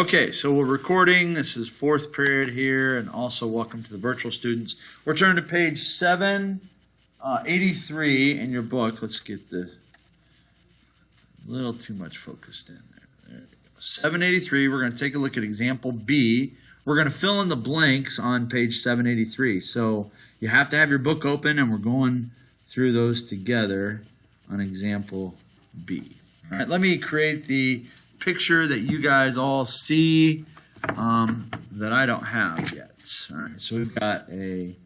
Okay, so we're recording. This is fourth period here, and also welcome to the virtual students. We're turning to page 783 in your book. Let's get the little too much focused in there. There we go. 783, we're going to take a look at example B. We're going to fill in the blanks on page 783. So you have to have your book open, and we're going through those together on example B. All right, let me create the picture that you guys all see that I don't have yet. All right, so we've got a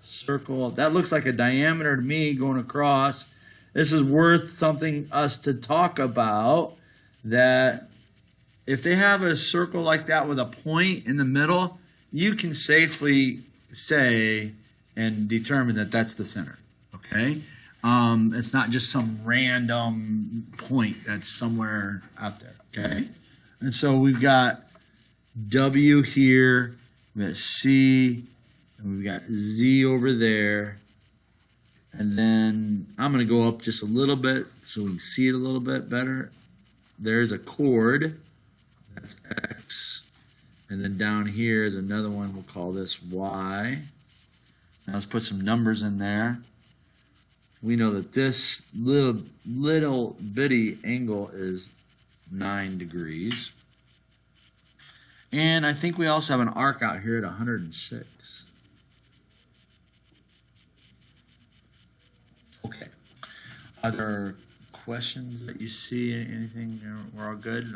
circle. That looks like a diameter to me going across. This is worth something us to talk about, that if they have a circle like that with a point in the middle, you can safely say and determine that that's the center, okay? It's not just some random point that's somewhere out there, okay? And so we've got W here, we've got C, and we've got Z over there. And then I'm going to go up just a little bit so we can see it a little bit better. There's a chord, that's X. And then down here is another one, we'll call this Y. Now let's put some numbers in there. We know that this little bitty angle is 9 degrees. And I think we also have an arc out here at 106. Okay. Are there questions that you see? Anything? We're all good?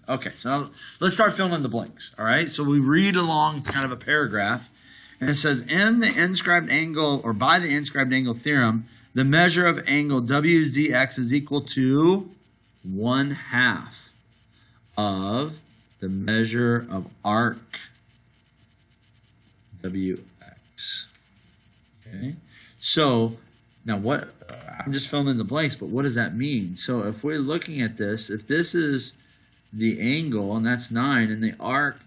Okay, so let's start filling in the blanks. All right, so we read along. It's kind of a paragraph. And it says, in the inscribed angle, or by the inscribed angle theorem, the measure of angle WZX is equal to 1/2 of the measure of arc WX. Okay? So, now what, I'm just filling in the blanks, but what does that mean? So if we're looking at this, if this is the angle, and that's 9, and the arc,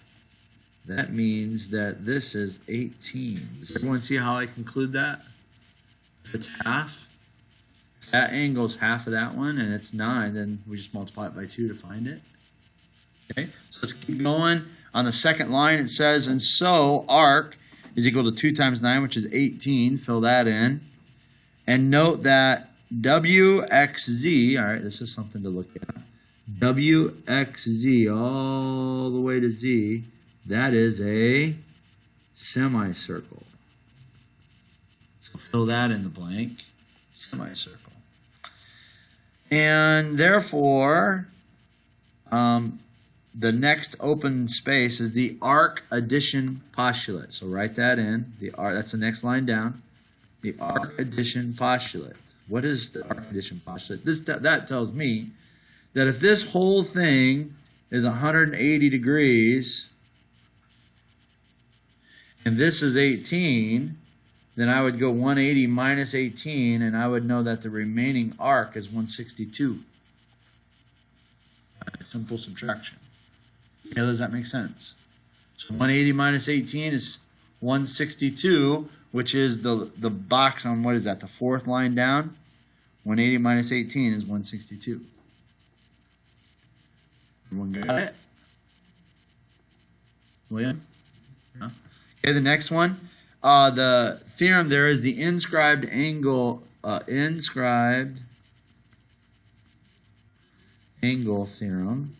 that means that this is 18. Does everyone see how I conclude that? If it's half, if that angle is half of that one, and it's 9, then we just multiply it by 2 to find it. Okay, so let's keep going. On the second line, it says, and so arc is equal to 2 times 9, which is 18. Fill that in. And note that WXZ, all right, this is something to look at. WXZ all the way to Z, that is a semicircle. So fill that in the blank, semicircle. And therefore, the next open space is the arc addition postulate. So write that in. That's the next line down. The arc addition postulate. What is the arc addition postulate? That tells me that if this whole thing is 180 degrees, and this is 18, then I would go 180 minus 18, and I would know that the remaining arc is 162. Simple subtraction. Okay, does that make sense? So 180 minus 18 is 162, which is the box on, what is that, the fourth line down? 180 minus 18 is 162. Everyone got it? William? No? Okay, the next one, the theorem there is the inscribed angle theorem,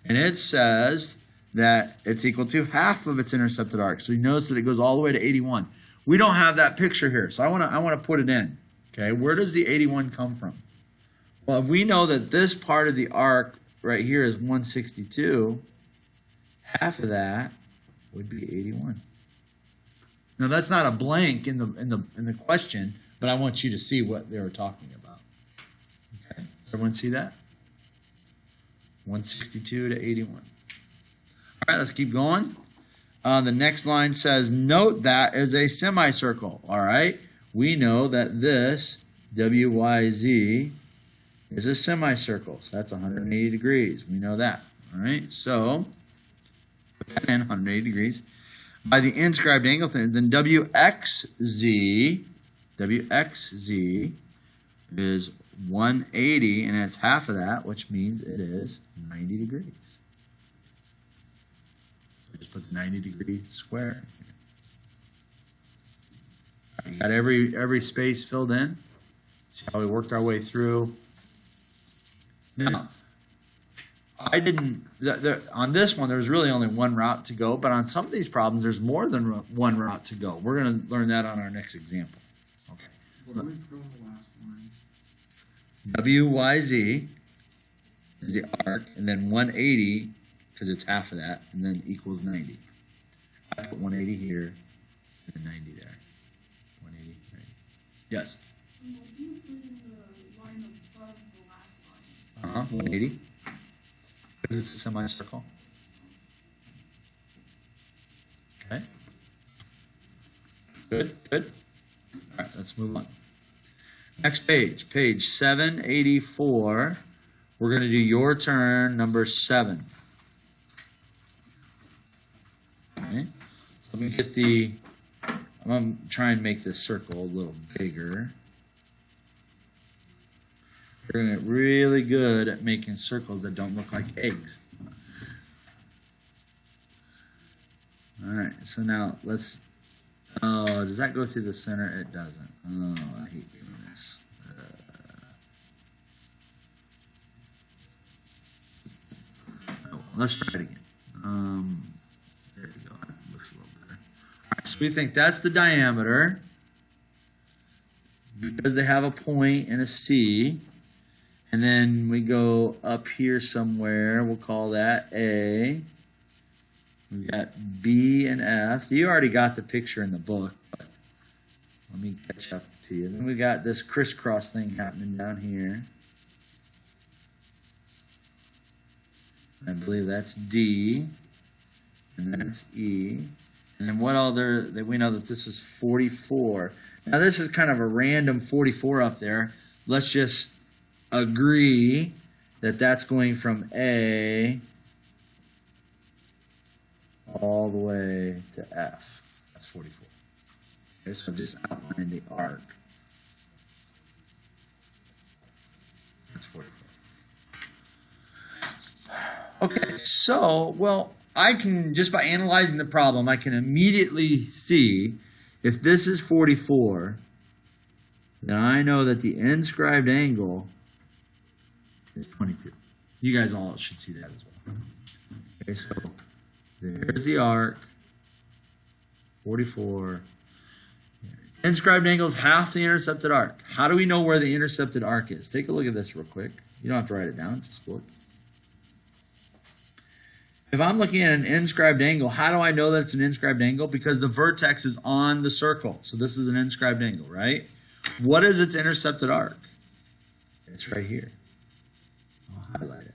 and it says that it's equal to half of its intercepted arc. So you notice that it goes all the way to 81. We don't have that picture here, so I want to put it in. Okay, where does the 81 come from? Well, if we know that this part of the arc right here is 162, half of that would be 81. Now that's not a blank in the question, but I want you to see what they were talking about. Okay, does everyone see that? 162 to 81. All right, let's keep going. The next line says, note that is a semicircle. All right, we know that this WYZ is a semicircle, so that's 180 degrees. We know that. All right, so 180 degrees. By the inscribed angle theorem, then WXZ is 180, and it's half of that, which means it is 90 degrees. So just put the 90-degree square in here. You got every space filled in? See how we worked our way through? Now, I didn't, on this one, there's really only one route to go, but on some of these problems, there's more than one route to go. We're going to learn that on our next example. Okay. What do we put on the last line? WYZ is the arc, and then 180, because it's half of that, and then equals 90. I put 180 here, and 90 there. 180, 90. Yes? What do you put in the line above the last line? 180. Because it's a semicircle. Okay. Good, good. All right, let's move on. Next page, page 784. We're going to do your turn, number 7. Okay. Let me get the, I'm going to try and make this circle a little bigger. We're going to get really good at making circles that don't look like eggs. All right, so now let's, oh, does that go through the center? It doesn't. Oh, I hate doing this. Oh, let's try it again. There we go. That looks a little better. All right, so we think that's the diameter because they have a point and a C. And then we go up here somewhere. We'll call that A. We've got B and F. You already got the picture in the book, but let me catch up to you. Then we got this crisscross thing happening down here. I believe that's D. And that's E. And then what other, we know that this is 44. Now this is kind of a random 44 up there. Let's just agree that that's going from A all the way to F. That's 44. Okay, so just outline the arc. That's 44. Okay, so, well, I can, just by analyzing the problem, I can immediately see if this is 44, then I know that the inscribed angle is 22. You guys all should see that as well. Okay, so there's the arc, 44. Inscribed angle is half the intercepted arc. How do we know where the intercepted arc is? Take a look at this real quick. You don't have to write it down, just look. If I'm looking at an inscribed angle, how do I know that it's an inscribed angle? Because the vertex is on the circle. So this is an inscribed angle, right? What is its intercepted arc? It's right here. I'll highlight it.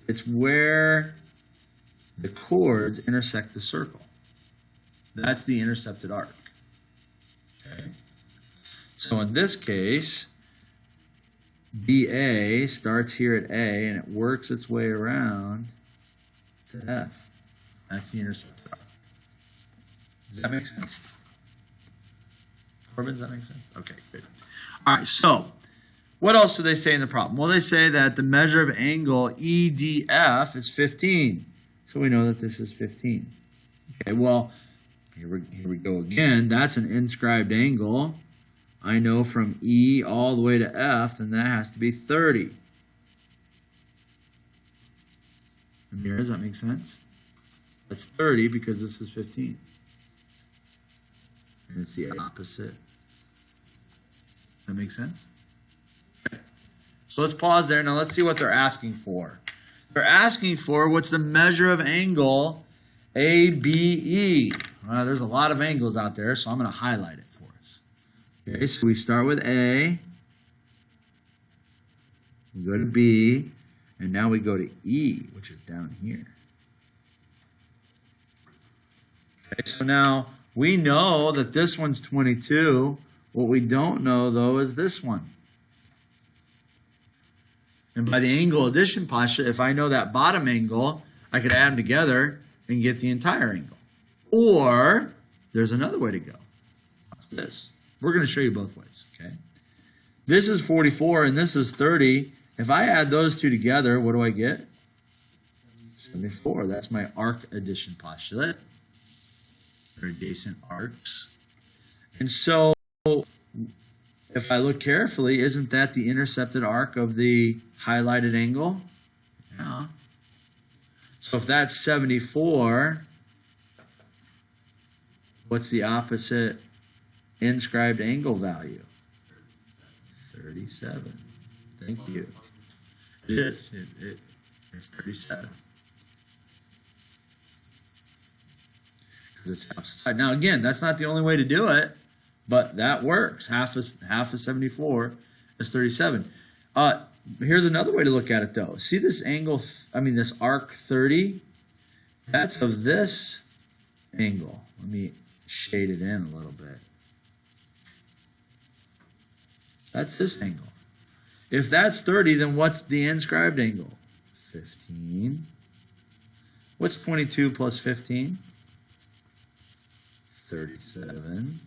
It's where the chords intersect the circle. That's the intercepted arc. Okay. So in this case, BA starts here at A and it works its way around to F. That's the intercepted arc. Does that make sense? Corbin, does that make sense? Okay, good. All right, so what else do they say in the problem? Well, they say that the measure of angle EDF is 15. So we know that this is 15. Okay, well, here we go again. That's an inscribed angle. I know from E all the way to F, then that has to be 30. And here, does that make sense? That's 30 because this is 15. And it's the opposite. Does that make sense? Okay. So let's pause there. Now let's see what they're asking for. They're asking for what's the measure of angle ABE. Well, there's a lot of angles out there, so I'm going to highlight it for us. Okay, so we start with A. We go to B. And now we go to E, which is down here. Okay, so now we know that this one's 22. What we don't know, though, is this one. And by the angle addition postulate, if I know that bottom angle, I could add them together and get the entire angle. Or there's another way to go. What's this? We're going to show you both ways, okay? this is 44 and this is 30. If I add those two together, what do I get? 74. That's my arc addition postulate. They're adjacent arcs. And so, if I look carefully, isn't that the intercepted arc of the highlighted angle? Yeah. So if that's 74, what's the opposite inscribed angle value? 37. Thank you. It is. It's 37. It's half. Now again, that's not the only way to do it, but that works. Half of 74 is 37. Here's another way to look at it though. See this angle, this arc 30? That's of this angle. Let me shade it in a little bit. That's this angle. If that's 30, then what's the inscribed angle? 15. What's 22 plus 15? 37.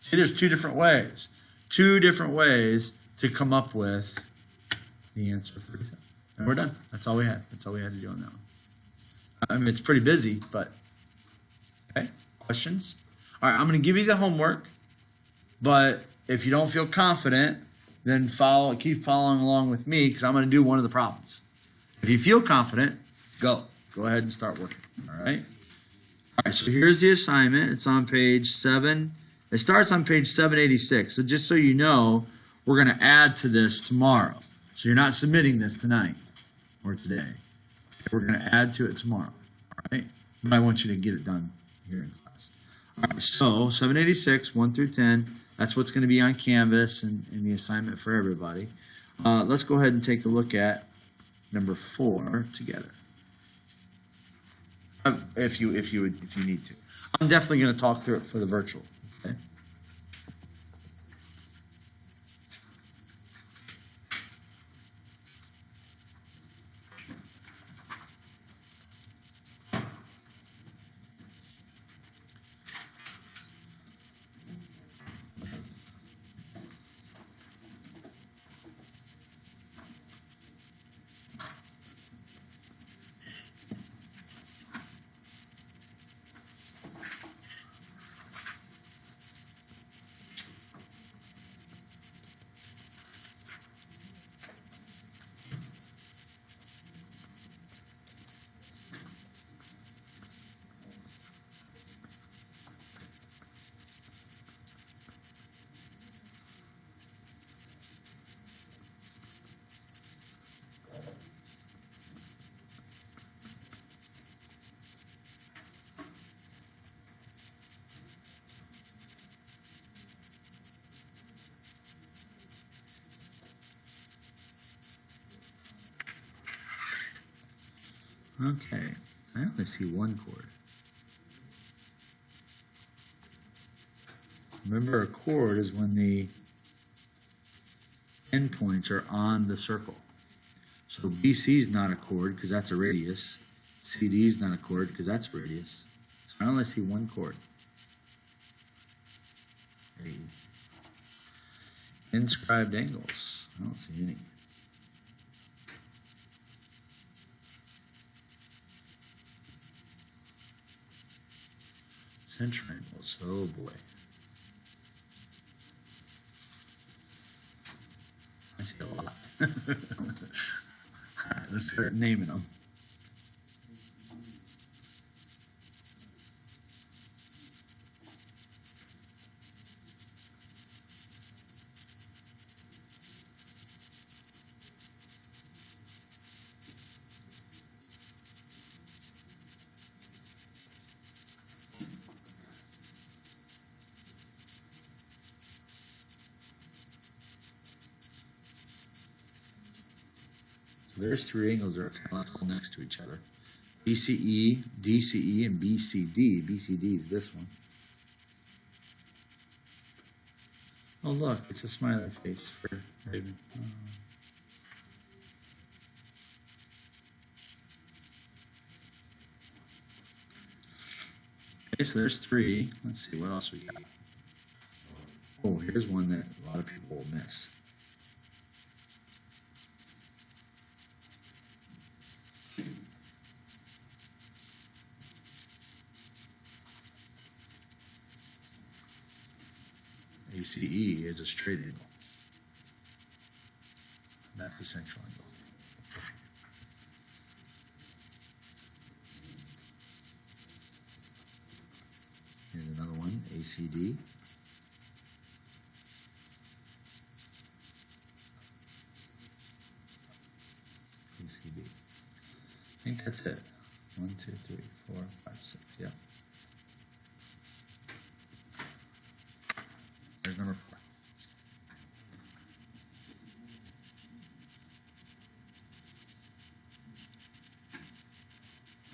See, there's two different ways. Two different ways to come up with the answer of 37. And we're done. That's all we had. That's all we had to do on that one. It's pretty busy, but okay. Questions? All right, I'm going to give you the homework, but if you don't feel confident, then keep following along with me because I'm going to do one of the problems. If you feel confident, go ahead and start working. All right. All right, so here's the assignment. It's on page 7. It starts on page 786. So just so you know, we're going to add to this tomorrow. So you're not submitting this tonight or today. We're going to add to it tomorrow. All right? But I want you to get it done here in class. All right, so 786, 1 through 10. That's what's going to be on Canvas and the assignment for everybody. Let's go ahead and take a look at number 4 together. If you need to. I'm definitely going to talk through it for the virtual. Okay. Okay, I only see one chord. Remember, a chord is when the endpoints are on the circle. So BC is not a chord because that's a radius. CD is not a chord because that's a radius. So I only see one chord. Inscribed angles. I don't see any. Central angles. Oh boy. I see a lot. All right, let's start naming them. There's three angles that are kind of next to each other. BCE, DCE, and BCD. BCD is this one. Oh, look, it's a smiley face for Raven. Oh. Okay, so there's three. Let's see, what else we got? Oh, here's one that a lot X. ACE is a straight angle. That's the central angle. Here's another one, ACD. ACB. I think that's it. 1, 2, 3, 4, 5, 6. Yep. There's number 4.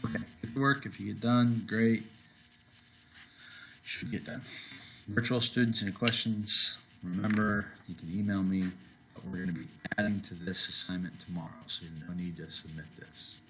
Okay, good work. If you get done, great. Should get done. Virtual students, any questions? Remember, you can email me. But we're going to be adding to this assignment tomorrow, so you don't need to submit this.